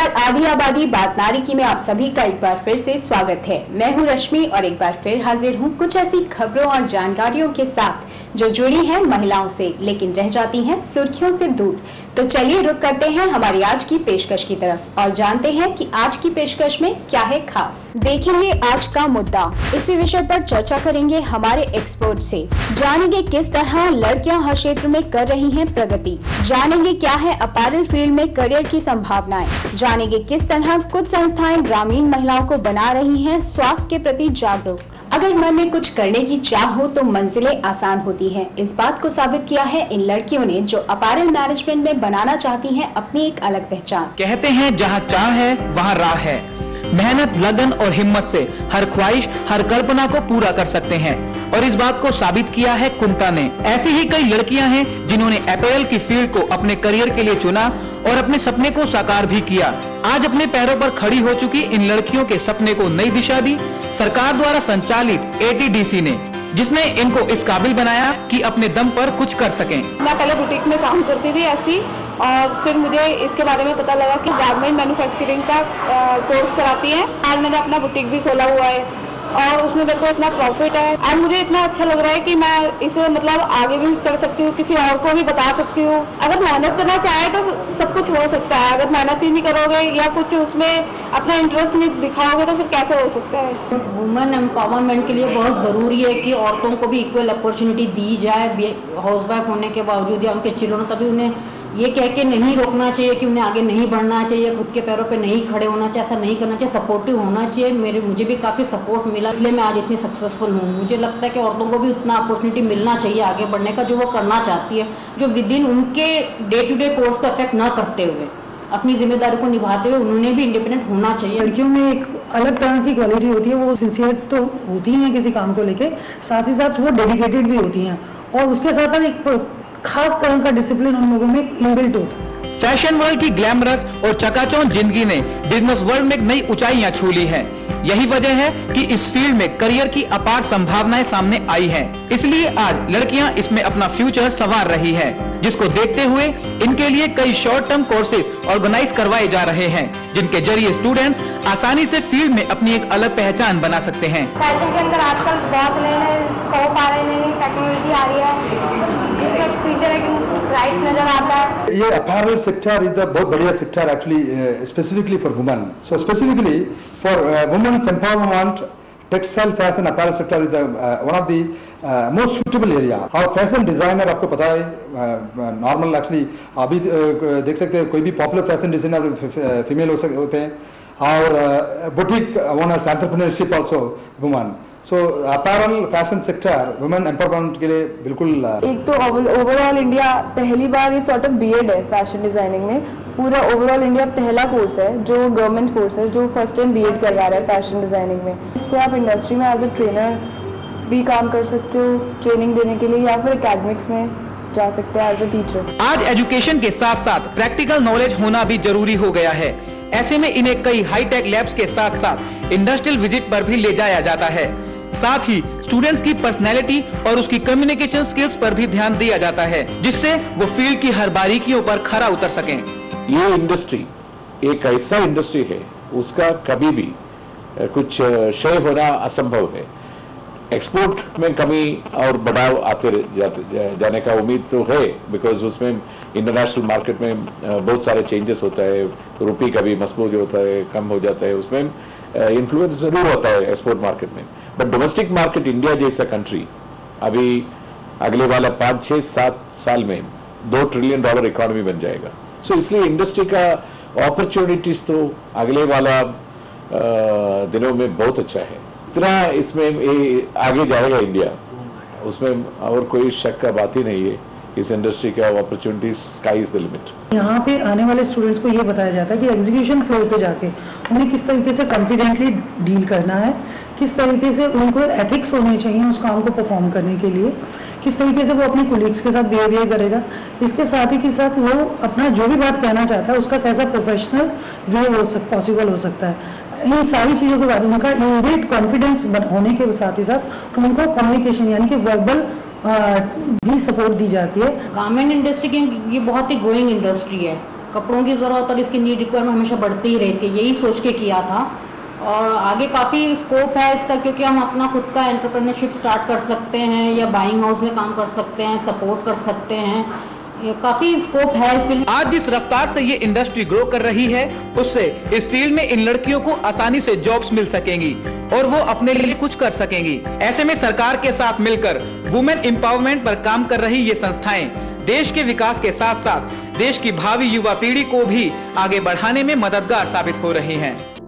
नमस्कार, आदि आबादी बात नारी की में आप सभी का एक बार फिर से स्वागत है। मैं हूं रश्मि और एक बार फिर हाजिर हूं कुछ ऐसी खबरों और जानकारियों के साथ जो जुड़ी हैं महिलाओं से, लेकिन रह जाती हैं सुर्खियों से दूर। तो चलिए रुक करते हैं हमारी आज की पेशकश की तरफ और जानते हैं कि आज की पेशकश में क्या है खास। देखेंगे आज का मुद्दा, इसी विषय पर चर्चा करेंगे हमारे एक्सपर्ट से। जानेंगे किस तरह लड़कियां हर क्षेत्र में कर रही हैं प्रगति। जानेंगे क्या है अपैरल फील्ड में करियर की संभावनाएं। जानेंगे किस तरह कुछ संस्थाएं ग्रामीण महिलाओं को बना रही हैं स्वास्थ्य के प्रति जागरूक। अगर मन में कुछ करने की चाह हो तो मंजिलें आसान होती हैं। इस बात को साबित किया है इन लड़कियों ने जो अपैरल मैनेजमेंट में बनाना चाहती हैं अपनी एक अलग पहचान। कहते हैं जहाँ चाह है वहाँ राह है। मेहनत, लगन और हिम्मत से हर ख्वाहिश, हर कल्पना को पूरा कर सकते हैं और इस बात को साबित किया है कुंता ने। ऐसी ही कई लड़कियां हैं जिन्होंने अपैरल की फील्ड को अपने करियर के लिए चुना और अपने सपने को साकार भी किया। आज अपने पैरों पर खड़ी हो चुकी इन लड़कियों के सपने को नई दिशा दी सरकार द्वारा संचालित ATDC ने, जिसने इनको इस काबिल बनाया कि अपने दम पर कुछ कर सकें। मैं पहले बुटीक में काम करती थी ऐसी, और फिर मुझे इसके बारे में पता लगा कि गारमेंट मैन्युफैक्चरिंग का कोर्स कराती है। आज मैंने अपना बुटीक भी खोला हुआ है और उसमें मेरे को इतना प्रॉफिट है और मुझे इतना अच्छा लग रहा है कि मैं इसे मतलब आगे भी कर सकती हूँ, किसी और को भी बता सकती हूँ। अगर मेहनत करना चाहे तो सब कुछ हो सकता है। अगर मेहनत ही नहीं करोगे या कुछ उसमें अपना इंटरेस्ट नहीं दिखाओगे तो फिर कैसे हो सकता है। वुमेन एम्पावरमेंट के लिए बहुत ज़रूरी है कि औरतों को भी इक्वल अपॉर्चुनिटी दी जाए। हाउसवाइफ होने के बावजूद या उनके चिल्ड्रन, तभी उन्हें ये कह के नहीं रोकना चाहिए कि उन्हें आगे नहीं बढ़ना चाहिए, खुद के पैरों पे नहीं खड़े होना चाहिए, ऐसा नहीं करना चाहिए। सपोर्टिव होना चाहिए। मुझे भी काफ़ी सपोर्ट मिला, इसलिए मैं आज इतनी सक्सेसफुल हूँ। मुझे लगता है कि औरतों को भी उतना अपॉर्चुनिटी मिलना चाहिए आगे बढ़ने का जो वो करना चाहती है, जो विद इन उनके डे टू डे कोर्स को अफेक्ट ना करते हुए अपनी जिम्मेदारी को निभाते हुए उन्होंने भी इंडिपेंडेंट होना चाहिए। लड़कियों में एक अलग तरह की क्वालिटी होती है, वो सिंसियर तो होती हैं किसी काम को लेके, साथ ही साथ वो डेडिकेटेड भी होती हैं और उसके साथ एक खास तरह का डिसिप्लिन उन लोगों में इनबिल्ट होता है। फैशन वर्ल्ड की ग्लैमरस और चकाचौंध जिंदगी ने बिजनेस वर्ल्ड में नई ऊंचाइयां छू ली हैं। यही वजह है कि इस फील्ड में करियर की अपार संभावनाएं सामने आई हैं। इसलिए आज लड़कियां इसमें अपना फ्यूचर संवार रही हैं, जिसको देखते हुए इनके लिए कई शॉर्ट टर्म कोर्सेज ऑर्गेनाइज करवाए जा रहे हैं, जिनके जरिए स्टूडेंट्स आसानी से फील्ड में अपनी एक अलग पहचान बना सकते हैं। फैशन के अंदर आजकल बहुत नए स्कोप आ रहे हैं, नई टेक्नोलॉजी आ रही है जिसमें फ्यूचर एक ब्राइट नजर आता है। ये अपैरल सेक्टर इज द बहुत बढ़िया sector actually, specifically for women. So specifically for women's empowerment, textile fashion apparel sector is one of the most suitable area. और फैशन डिजाइनर आपको पता है, नॉर्मल एक्चुअली अभी देख सकते हैं कोई भी पॉपुलर फैशन डिजाइनर फीमेल होते हैं और boutique owners, entrepreneurship also women. So apparel fashion sector women empowerment के लिए बिल्कुल एक तो ओवरऑल इंडिया पहली बार ये सॉर्ट ऑफ बीएड है फैशन डिजाइनिंग में। पूरा ओवरऑल इंडिया पहला कोर्स है जो गवर्नमेंट कोर्स है जो फर्स्ट टाइम बीएड करवा रहा है फैशन डिजाइनिंग में। इससे आप इंडस्ट्री में एज ए ट्रेनर भी काम कर सकते हो ट्रेनिंग देने के लिए, या फिर एकेडमिक्स में जा सकते हैं एज ए टीचर। आज एजुकेशन के साथ साथ प्रैक्टिकल नॉलेज होना भी जरूरी हो गया है। ऐसे में इन्हें कई हाईटेक लैब्स के साथ साथ इंडस्ट्रियल विजिट पर भी ले जाया जाता है। साथ ही स्टूडेंट्स की पर्सनैलिटी और उसकी कम्युनिकेशन स्किल्स पर भी ध्यान दिया जाता है, जिससे वो फील्ड की हर बारीकियों पर खरा उतर सकें। ये इंडस्ट्री एक ऐसा इंडस्ट्री है, उसका कभी भी कुछ क्षय होना असंभव है। एक्सपोर्ट में कमी और बढ़ाव आते जाने का उम्मीद तो है, बिकॉज उसमें इंटरनेशनल मार्केट में बहुत सारे चेंजेस होता है। रुपी कभी मजबूत होता है, कम हो जाता है, उसमें इन्फ्लुएंस जरूर होता है एक्सपोर्ट मार्केट में। बट डोमेस्टिक मार्केट इंडिया जैसा कंट्री अभी अगले वाला 5, 6, 7 साल में $2 ट्रिलियन इकोनॉमी बन जाएगा। सो इसलिए इंडस्ट्री का अपॉर्चुनिटीज तो अगले वाला दिनों में बहुत अच्छा है। इतना इसमें आगे जाएगा इंडिया, उसमें और कोई शक का बात ही नहीं है। इस इंडस्ट्री का opportunities sky is the limit. यहाँ पे आने वाले स्टूडेंट्स को ये बताया जाता है कि एग्जीक्यूशन फ्लोर पे जाके उन्हें किस तरीके से कॉन्फिडेंटली डील करना है, किस तरीके से उनको एथिक्स होने चाहिए उस काम को परफॉर्म करने के लिए, किस तरीके से वो अपने कोलीग्स के साथ बिहेवियर करेगा, इसके साथ ही के साथ वो अपना जो भी बात कहना चाहता है उसका कैसा प्रोफेशनल वे पॉसिबल हो सकता है। इन सारी चीज़ों के बाद उनका इनबिल्ट कॉन्फिडेंस होने के साथ ही साथ उनको कम्युनिकेशन यानी कि वर्बल भी सपोर्ट दी जाती है। गारमेंट इंडस्ट्री की ये बहुत ही ग्रोइंग इंडस्ट्री है कपड़ों की ज़रूरत और इसकी नीड रिक्वायरमेंट हमेशा बढ़ती ही रहती है, यही सोच के किया था। और आगे काफ़ी स्कोप है इसका, क्योंकि हम अपना खुद का एंटरप्रेन्योरशिप स्टार्ट कर सकते हैं या बाइंग हाउस में काम कर सकते हैं, सपोर्ट कर सकते हैं, ये काफ़ी स्कोप है इस फील्ड। आज जिस रफ्तार से ये इंडस्ट्री ग्रो कर रही है, उससे इस फील्ड में इन लड़कियों को आसानी से जॉब्स मिल सकेंगी और वो अपने लिए कुछ कर सकेंगी। ऐसे में सरकार के साथ मिलकर वुमेन एम्पावरमेंट पर काम कर रही ये संस्थाएं देश के विकास के साथ साथ देश की भावी युवा पीढ़ी को भी आगे बढ़ाने में मददगार साबित हो रही हैं।